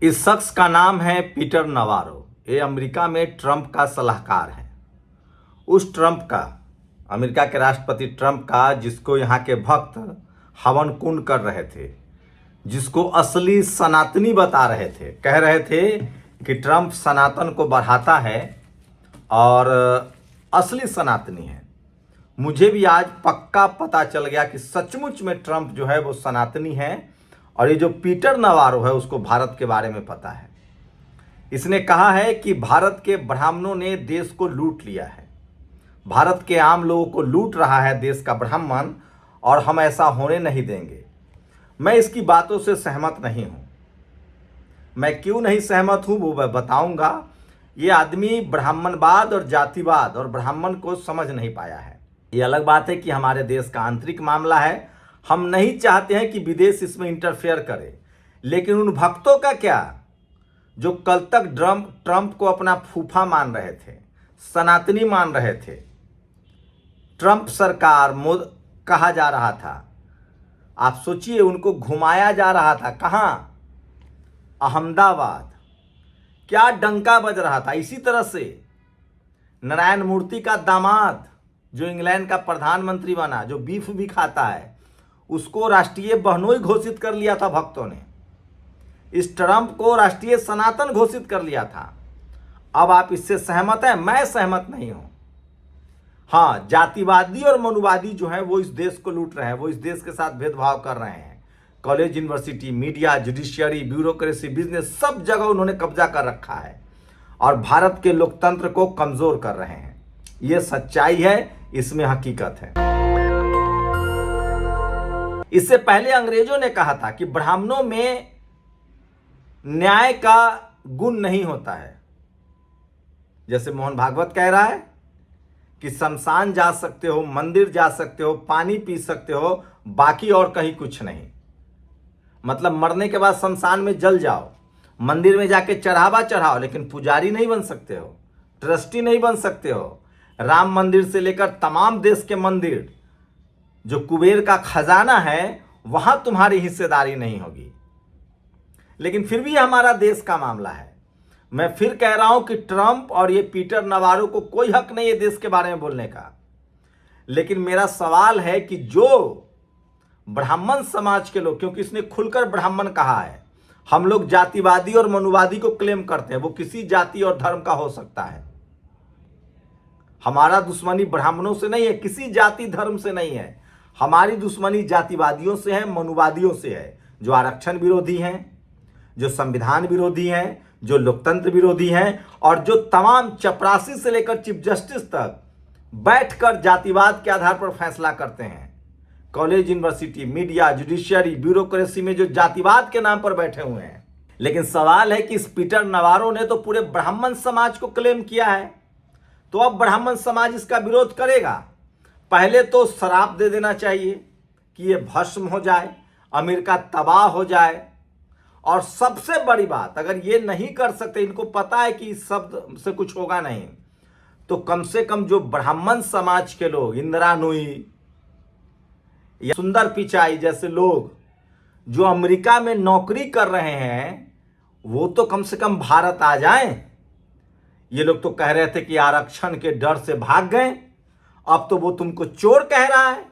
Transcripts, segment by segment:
इस शख्स का नाम है पीटर नवारो। ये अमेरिका में ट्रंप का सलाहकार है। उस ट्रंप का, अमेरिका के राष्ट्रपति ट्रंप का, जिसको यहाँ के भक्त हवन कुंड कर रहे थे, जिसको असली सनातनी बता रहे थे, कह रहे थे कि ट्रंप सनातन को बढ़ाता है और असली सनातनी है। मुझे भी आज पक्का पता चल गया कि सचमुच में ट्रंप जो है वो सनातनी है और ये जो पीटर नवारो है उसको भारत के बारे में पता है। इसने कहा है कि भारत के ब्राह्मणों ने देश को लूट लिया है, भारत के आम लोगों को लूट रहा है देश का ब्राह्मण, और हम ऐसा होने नहीं देंगे। मैं इसकी बातों से सहमत नहीं हूं। मैं क्यों नहीं सहमत हूं वो मैं बताऊंगा। ये आदमी ब्राह्मणवाद और जातिवाद और ब्राह्मण को समझ नहीं पाया है। ये अलग बात है कि हमारे देश का आंतरिक मामला है, हम नहीं चाहते हैं कि विदेश इसमें इंटरफेयर करे, लेकिन उन भक्तों का क्या जो कल तक ट्रंप को अपना फूफा मान रहे थे, सनातनी मान रहे थे। ट्रंप सरकार कहा जा रहा था, आप सोचिए, उनको घुमाया जा रहा था। कहां? अहमदाबाद। क्या डंका बज रहा था। इसी तरह से नारायण मूर्ति का दामाद जो इंग्लैंड का प्रधानमंत्री बना, जो बीफ भी खाता है, उसको राष्ट्रीय बहनोई घोषित कर लिया था भक्तों ने। इस ट्रंप को राष्ट्रीय सनातन घोषित कर लिया था। अब आप इससे सहमत हैं? मैं सहमत नहीं हूं। हाँ, जातिवादी और मनुवादी जो है वो इस देश को लूट रहे हैं, वो इस देश के साथ भेदभाव कर रहे हैं। College, university, media, judiciary, bureaucracy, business, सब जगह उन्होंने कब्जा कर रखा है और भारत के लोकतंत्र को कमजोर कर रहे हैं। ये सच्चाई है, इसमें हकीकत है। इससे पहले अंग्रेजों ने कहा था कि ब्राह्मणों में न्याय का गुण नहीं होता है। जैसे मोहन भागवत कह रहा है कि शमशान जा सकते हो, मंदिर जा सकते हो, पानी पी सकते हो, बाकी और कहीं कुछ नहीं। मतलब मरने के बाद शमशान में जल जाओ, मंदिर में जाके चढ़ावा चढ़ाओ, लेकिन पुजारी नहीं बन सकते हो, ट्रस्टी नहीं बन सकते हो। राम मंदिर से लेकर तमाम देश के मंदिर, जो कुबेर का खजाना है, वहां तुम्हारी हिस्सेदारी नहीं होगी। लेकिन फिर भी हमारा देश का मामला है। मैं फिर कह रहा हूं कि ट्रंप और ये पीटर नवारो को कोई हक नहीं है देश के बारे में बोलने का। लेकिन मेरा सवाल है कि जो ब्राह्मण समाज के लोग, क्योंकि इसने खुलकर ब्राह्मण कहा है, हम लोग जातिवादी और मनुवादी को क्लेम करते हैं, वो किसी जाति और धर्म का हो सकता है। हमारा दुश्मनी ब्राह्मणों से नहीं है, किसी जाति धर्म से नहीं है। हमारी दुश्मनी जातिवादियों से है, मनुवादियों से है, जो आरक्षण विरोधी हैं, जो संविधान विरोधी हैं, जो लोकतंत्र विरोधी हैं, और जो तमाम चपरासी से लेकर चीफ जस्टिस तक बैठकर जातिवाद के आधार पर फैसला करते हैं। College, university, media, judiciary, bureaucracy में जो जातिवाद के नाम पर बैठे हुए हैं। लेकिन सवाल है कि इस पीटर नवारो ने तो पूरे ब्राह्मण समाज को क्लेम किया है, तो अब ब्राह्मण समाज इसका विरोध करेगा। पहले तो शराप दे देना चाहिए कि ये भस्म हो जाए, अमेरिका तबाह हो जाए। और सबसे बड़ी बात, अगर ये नहीं कर सकते, इनको पता है कि इस शब्द से कुछ होगा नहीं, तो कम से कम जो ब्राह्मण समाज के लोग, इंदिरा नूई या सुंदर पिचाई जैसे लोग जो अमेरिका में नौकरी कर रहे हैं, वो तो कम से कम भारत आ जाएं। ये लोग तो कह रहे थे कि आरक्षण के डर से भाग गए, अब तो वो तुमको चोर कह रहा है,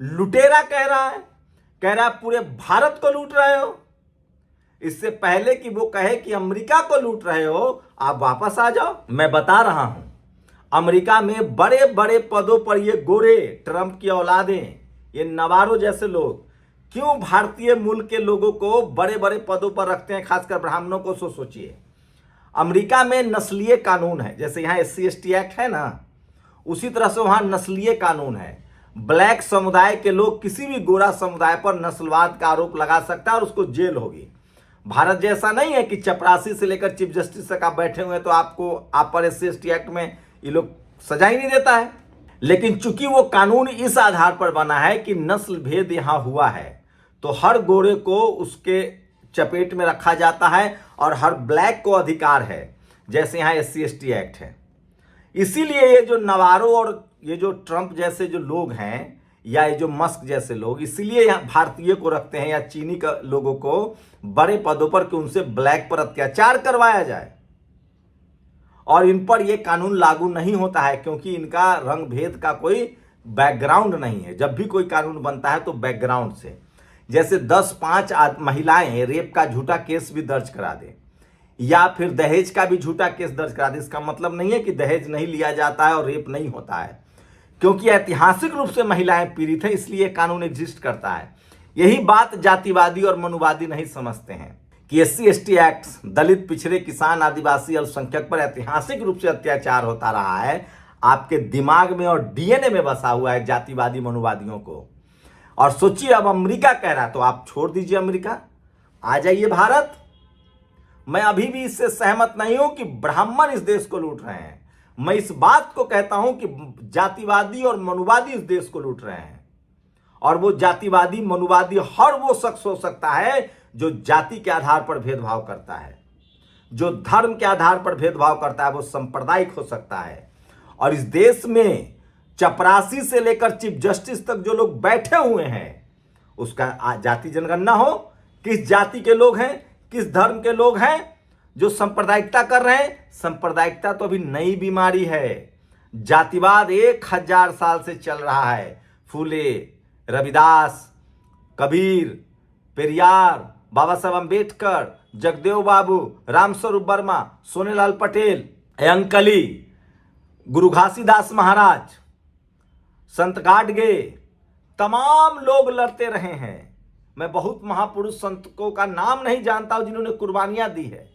लुटेरा कह रहा है पूरे भारत को लूट रहे हो। इससे पहले कि वो कहे कि अमेरिका को लूट रहे हो, आप वापस आ जाओ। मैं बता रहा हूं, अमेरिका में बड़े बड़े पदों पर ये गोरे ट्रंप की औलादें, ये नवारो जैसे लोग क्यों भारतीय मूल के लोगों को बड़े बड़े पदों पर रखते हैं, खासकर ब्राह्मणों को। सोचिए, अमेरिका में नस्लीय कानून है, जैसे यहाँ SC/ST एक्ट है ना, उसी तरह से वहां नस्लीय कानून है। ब्लैक समुदाय के लोग किसी भी गोरा समुदाय पर नस्लवाद का आरोप लगा सकता है और उसको जेल होगी। भारत जैसा नहीं है कि चपरासी से लेकर चीफ जस्टिस तक आप बैठे हुए हैं तो आप पर SC/ST एक्ट में ये लोग सजा ही नहीं देता है। लेकिन चूंकि वो कानून इस आधार पर बना है कि नस्ल भेद यहां हुआ है, तो हर गोरे को उसके चपेट में रखा जाता है और हर ब्लैक को अधिकार है, जैसे यहाँ SC/ST एक्ट है। इसीलिए ये जो नवारो और ये जो ट्रंप जैसे जो लोग हैं, या ये जो मस्क जैसे लोग, इसलिए यहाँ भारतीय को रखते हैं या चीनी का लोगों को बड़े पदों पर कि उनसे ब्लैक पर अत्याचार करवाया जाए। और इन पर यह कानून लागू नहीं होता है क्योंकि इनका रंग भेद का कोई बैकग्राउंड नहीं है। जब भी कोई कानून बनता है तो बैकग्राउंड से, जैसे 10-5 महिलाएं रेप का झूठा केस भी दर्ज करा दें या फिर दहेज का भी झूठा केस दर्ज करा दें, इसका मतलब नहीं है कि दहेज नहीं लिया जाता है और रेप नहीं होता है, क्योंकि ऐतिहासिक रूप से महिलाएं पीड़ित हैं, इसलिए कानून एग्जिस्ट करता है। यही बात जातिवादी और मनुवादी नहीं समझते हैं कि SC/ST एक्ट दलित, पिछड़े, किसान, आदिवासी, अल्पसंख्यक पर ऐतिहासिक रूप से अत्याचार होता रहा है। आपके दिमाग में और DNA में बसा हुआ है जातिवादी मनुवादियों को। और सोचिए अब अमेरिका कह रहा है तो आप छोड़ दीजिए अमेरिका, आ जाइए भारत। मैं अभी भी इससे सहमत नहीं हूं कि ब्राह्मण इस देश को लूट रहे हैं। मैं इस बात को कहता हूं कि जातिवादी और मनुवादी इस देश को लूट रहे हैं। और वो जातिवादी मनुवादी हर वो शख्स हो सकता है जो जाति के आधार पर भेदभाव करता है, जो धर्म के आधार पर भेदभाव करता है, वो सांप्रदायिक हो सकता है। और इस देश में चपरासी से लेकर चीफ जस्टिस तक जो लोग बैठे हुए हैं, उसका जाति जनगणना हो, किस जाति के लोग हैं, किस धर्म के लोग हैं जो सांप्रदायिकता कर रहे हैं। सांप्रदायिकता तो अभी नई बीमारी है। जातिवाद 1000 साल से चल रहा है। फूले, रविदास, कबीर, पेरियार, बाबा साहब अम्बेडकर, जगदेव बाबू, रामस्वरूप वर्मा, सोनेलाल पटेल, अंकली, गुरु घासीदास महाराज, संत गाडगे, तमाम लोग लड़ते रहे हैं। मैं बहुत महापुरुष संतों का नाम नहीं जानता हूं जिन्होंने कुर्बानियां दी है।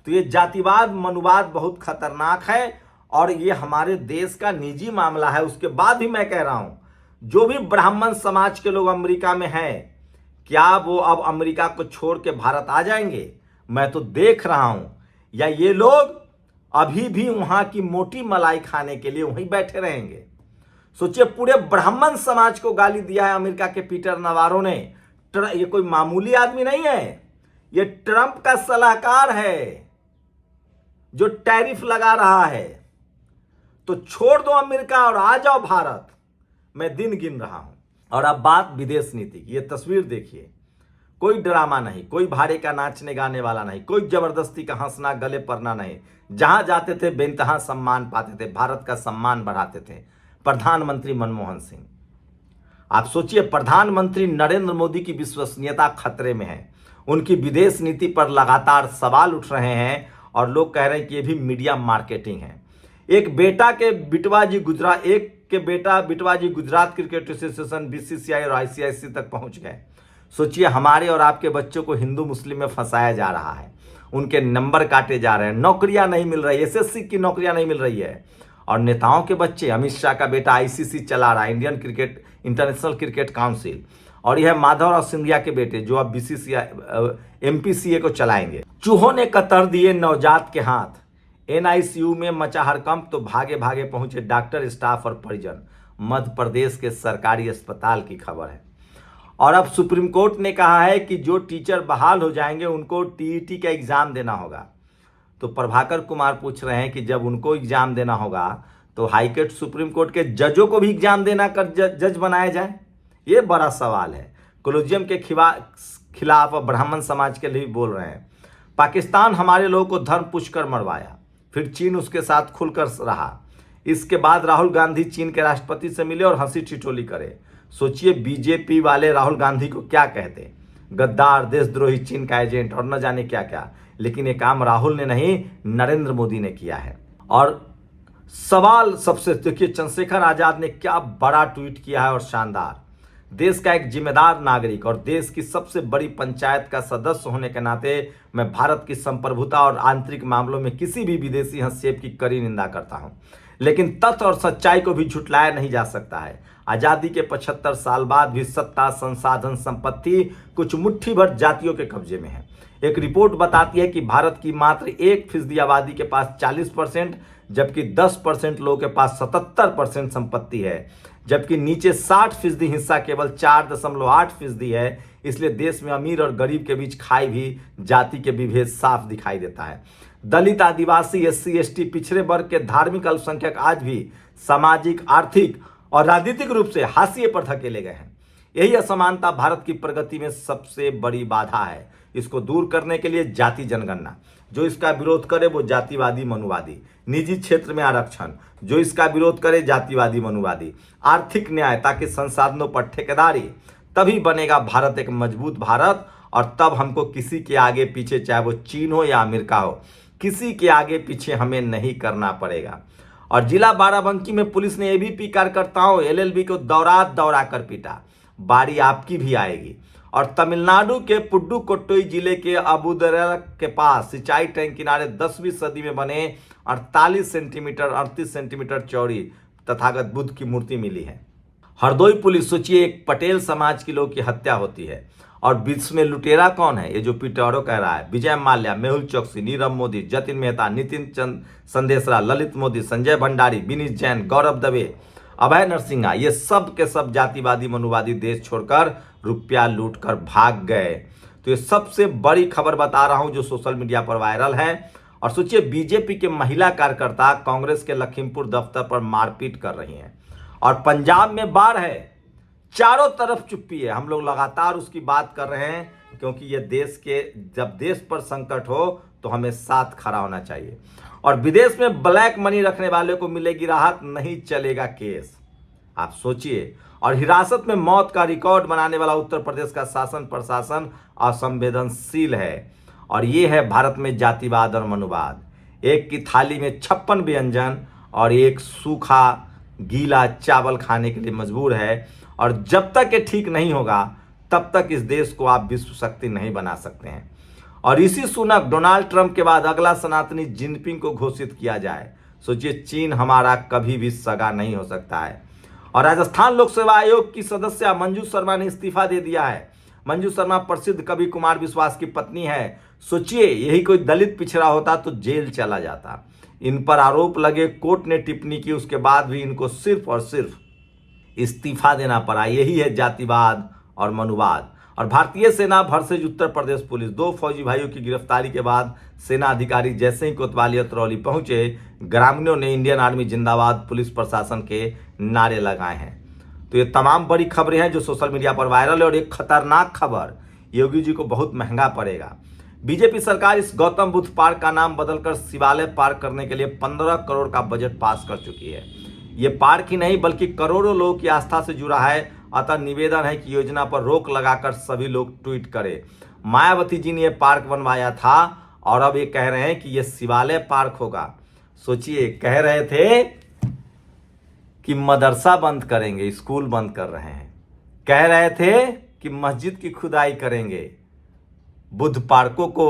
तो ये जातिवाद मनुवाद बहुत खतरनाक है और ये हमारे देश का निजी मामला है। उसके बाद भी मैं कह रहा हूं, जो भी ब्राह्मण समाज के लोग अमेरिका में हैं, क्या वो अब अमेरिका को छोड़ के भारत आ जाएंगे? मैं तो देख रहा हूं, या ये लोग अभी भी वहां की मोटी मलाई खाने के लिए वहीं बैठे रहेंगे। सोचिए, पूरे ब्राह्मण समाज को गाली दिया है अमेरिका के पीटर नवारो ने। ये कोई मामूली आदमी नहीं है, ये ट्रंप का सलाहकार है जो टैरिफ लगा रहा है। तो छोड़ दो अमेरिका और आ जाओ भारत। मैं दिन गिन रहा हूं। और अब बात विदेश नीति की। ये तस्वीर देखिए, कोई ड्रामा नहीं, कोई भाड़े का नाचने गाने वाला नहीं, कोई जबरदस्ती का हंसना गले पड़ना नहीं। जहां जाते थे बेइंतहा सम्मान पाते थे, भारत का सम्मान बढ़ाते थे। प्रधानमंत्री मनमोहन सिंह, आप सोचिए, प्रधानमंत्री नरेंद्र मोदी की विश्वसनीयता खतरे में है। उनकी विदेश नीति पर लगातार सवाल उठ रहे हैं और लोग कह रहे हैं कि ये भी मीडिया मार्केटिंग है। एक बेटा के बिटवाजी गुजरात क्रिकेट एसोसिएशन, BCCI और ICIC तक पहुंच गए। सोचिए, हमारे और आपके बच्चों को हिंदू मुस्लिम में फंसाया जा रहा है, उनके नंबर काटे जा रहे हैं, नौकरियां नहीं मिल रही, SSC की नौकरियां नहीं मिल रही है। और नेताओं के बच्चे, अमित शाह का बेटा ICC चला रहा है, इंटरनेशनल क्रिकेट काउंसिल, और यह माधव और सिंधिया के बेटे जो अब BCCI MPCA को चलाएंगे। चूहों ने कतर दिए नवजात के हाथ, NICU में मचा हड़कंप तो भागे भागे पहुंचे डॉक्टर, स्टाफ और परिजन। मध्य प्रदेश के सरकारी अस्पताल की खबर है। और अब सुप्रीम कोर्ट ने कहा है कि जो टीचर बहाल हो जाएंगे उनको TET का एग्जाम देना होगा। तो प्रभाकर कुमार पूछ रहे हैं कि जब उनको एग्जाम देना होगा तो हाईकोर्ट सुप्रीम कोर्ट के जजों को भी एग्जाम देना कर जज बनाया जाए। ये बड़ा सवाल है। कोलोजियम के खिलाफ ब्राह्मण समाज के लिए बोल रहे हैं। पाकिस्तान हमारे लोगों को धर्म पूछ कर मरवाया, फिर चीन उसके साथ खुलकर रहा। इसके बाद राहुल गांधी चीन के राष्ट्रपति से मिले और हंसी ठिठोली करे। सोचिए, बीजेपी वाले राहुल गांधी को क्या कहते, गद्दार, देशद्रोही, चीन का एजेंट और न जाने क्या क्या। लेकिन ये काम राहुल ने नहीं, नरेंद्र मोदी ने किया है। और सवाल सबसे, देखिए चंद्रशेखर आजाद ने क्या बड़ा ट्वीट किया है और शानदार। देश का एक जिम्मेदार नागरिक और देश की सबसे बड़ी पंचायत का सदस्य होने के नाते मैं भारत की संप्रभुता और आंतरिक मामलों में किसी भी विदेशी हस्तक्षेप की कड़ी निंदा करता हूं। लेकिन तथ्य और सच्चाई को भी झुटलाया नहीं जा सकता है। आजादी के 75 साल बाद भी सत्ता, संसाधन, संपत्ति कुछ मुट्ठी भर जातियों के कब्जे में है। एक रिपोर्ट बताती है कि भारत की मात्र 1% आबादी के पास 40%, जबकि 10% लोगों के पास 77% संपत्ति है, जबकि नीचे 60% हिस्सा केवल 4.8% है। इसलिए देश में अमीर और गरीब के बीच खाई भी जाति के विभेद साफ दिखाई देता है। दलित, आदिवासी, SC/ST, पिछड़े वर्ग के धार्मिक अल्पसंख्यक आज भी सामाजिक, आर्थिक और राजनीतिक रूप से हाशिए पर धकेले गए हैं। यही असमानता भारत की प्रगति में सबसे बड़ी बाधा है। इसको दूर करने के लिए जाति जनगणना, जो इसका विरोध करे वो जातिवादी मनुवादी। निजी क्षेत्र में आरक्षण, जो इसका विरोध करे जातिवादी मनुवादी। आर्थिक न्याय, ताकि संसाधनों पर ठेकेदारी, तभी बनेगा भारत एक मजबूत भारत। और तब हमको किसी के आगे पीछे, चाहे वो चीन हो या अमेरिका हो, किसी के आगे पीछे हमें नहीं करना पड़ेगा। और जिला बाराबंकी में पुलिस ने एबीपी कार्यकर्ताओं एलएलबी को दौड़ा कर पीटा। बारी आपकी भी आएगी। और तमिलनाडु के पुडुकोट्टई जिले के अबुदरा के पास सिंचाई टैंक किनारे 10वीं सदी में बने 38 सेंटीमीटर चौड़ी तथागत बुद्ध की मूर्ति मिली है। हरदोई पुलिस, सोचिए, एक पटेल समाज के लोग की हत्या होती है और बीच में लुटेरा कौन है? ये जो पिटौरो कह रहा है, विजय माल्या, मेहुल चौकसी, नीरव मोदी, जतिन मेहता, नितिन चंद संदेशरा, ललित मोदी, संजय भंडारी, विनीत जैन, गौरव दवे, अभय नरसिंहा, ये सब के सब जातिवादी मनुवादी देश छोड़कर रुपया लूटकर भाग गए। तो ये सबसे बड़ी खबर बता रहा हूं जो सोशल मीडिया पर वायरल है। और सोचिए, बीजेपी के महिला कार्यकर्ता कांग्रेस के लखीमपुर दफ्तर पर मारपीट कर रही हैं। और पंजाब में बाढ़ है, चारों तरफ चुप्पी है। हम लोग लगातार उसकी बात कर रहे हैं, क्योंकि ये देश के, जब देश पर संकट हो तो हमें साथ खड़ा होना चाहिए। और विदेश में ब्लैक मनी रखने वाले को मिलेगी राहत, नहीं चलेगा केस। आप सोचिए। और हिरासत में मौत का रिकॉर्ड बनाने वाला उत्तर प्रदेश का शासन प्रशासन असंवेदनशील है। और ये है भारत में जातिवाद और मनुवाद। एक की थाली में 56 व्यंजन और एक सूखा गीला चावल खाने के लिए मजबूर है। और जब तक ये ठीक नहीं होगा तब तक इस देश को आप विश्व शक्ति नहीं बना सकते हैं। और इसी सुनक डोनाल्ड ट्रंप के बाद अगला सनातनी जिनपिंग को घोषित किया जाए। सोचिए, चीन हमारा कभी भी सगा नहीं हो सकता है। और राजस्थान लोक सेवा आयोग की सदस्य मंजू शर्मा ने इस्तीफा दे दिया है। मंजू शर्मा प्रसिद्ध कवि कुमार विश्वास की पत्नी है। सोचिए, यही कोई दलित पिछड़ा होता तो जेल चला जाता। इन पर आरोप लगे, कोर्ट ने टिप्पणी की, उसके बाद भी इनको सिर्फ और सिर्फ इस्तीफा देना पड़ा। यही है जातिवाद और मनुवाद। और भारतीय सेना वर्सेज उत्तर प्रदेश पुलिस, 2 फौजी भाइयों की गिरफ्तारी के बाद सेना अधिकारी जैसे ही कोतवाली अतरौली पहुंचे, ग्रामीणों ने इंडियन आर्मी जिंदाबाद पुलिस प्रशासन के नारे लगाए हैं। तो ये तमाम बड़ी खबरें हैं जो सोशल मीडिया पर वायरल है। और एक खतरनाक खबर, योगी जी को बहुत महंगा पड़ेगा। बीजेपी सरकार इस गौतम बुद्ध पार्क का नाम बदलकर शिवालय पार्क करने के लिए 15 करोड़ का बजट पास कर चुकी है। ये पार्क ही नहीं बल्कि करोड़ों लोगों की आस्था से जुड़ा है। अतः निवेदन है कि योजना पर रोक लगाकर सभी लोग ट्वीट करें। मायावती जी ने यह पार्क बनवाया था और अब ये कह रहे हैं कि यह शिवालय पार्क होगा। सोचिए, कह रहे थे कि मदरसा बंद करेंगे, स्कूल बंद कर रहे हैं। कह रहे थे कि मस्जिद की खुदाई करेंगे, बुद्ध पार्कों को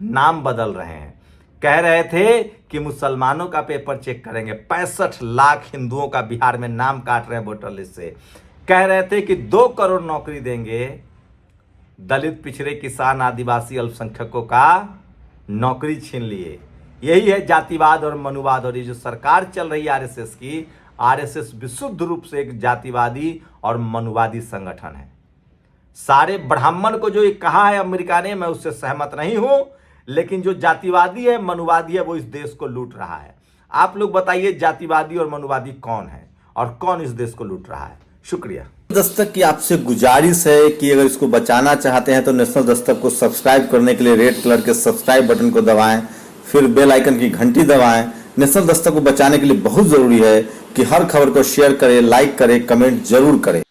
नाम बदल रहे हैं। कह रहे थे कि मुसलमानों का पेपर चेक करेंगे, 65 लाख हिंदुओं का बिहार में नाम काट रहे हैं वोटर लिस्ट से। कह रहे थे कि 2 करोड़ नौकरी देंगे, दलित पिछड़े किसान आदिवासी अल्पसंख्यकों का नौकरी छीन लिए। यही है जातिवाद और मनुवाद। और ये जो सरकार चल रही है आरएसएस की, आरएसएस विशुद्ध रूप से एक जातिवादी और मनुवादी संगठन है। सारे ब्राह्मण को जो ये कहा है अमेरिका ने, मैं उससे सहमत नहीं हूं, लेकिन जो जातिवादी है मनुवादी है वो इस देश को लूट रहा है। आप लोग बताइए, जातिवादी और मनुवादी कौन है और कौन इस देश को लूट रहा है? शुक्रिया। दस्तक की आपसे गुजारिश है कि अगर इसको बचाना चाहते हैं तो नेशनल दस्तक को सब्सक्राइब करने के लिए रेड कलर के सब्सक्राइब बटन को दबाएं, फिर बेल आइकन की घंटी दबाएं। नेशनल दस्तक को बचाने के लिए बहुत जरूरी है कि हर खबर को शेयर करें, लाइक करें, कमेंट जरूर करें।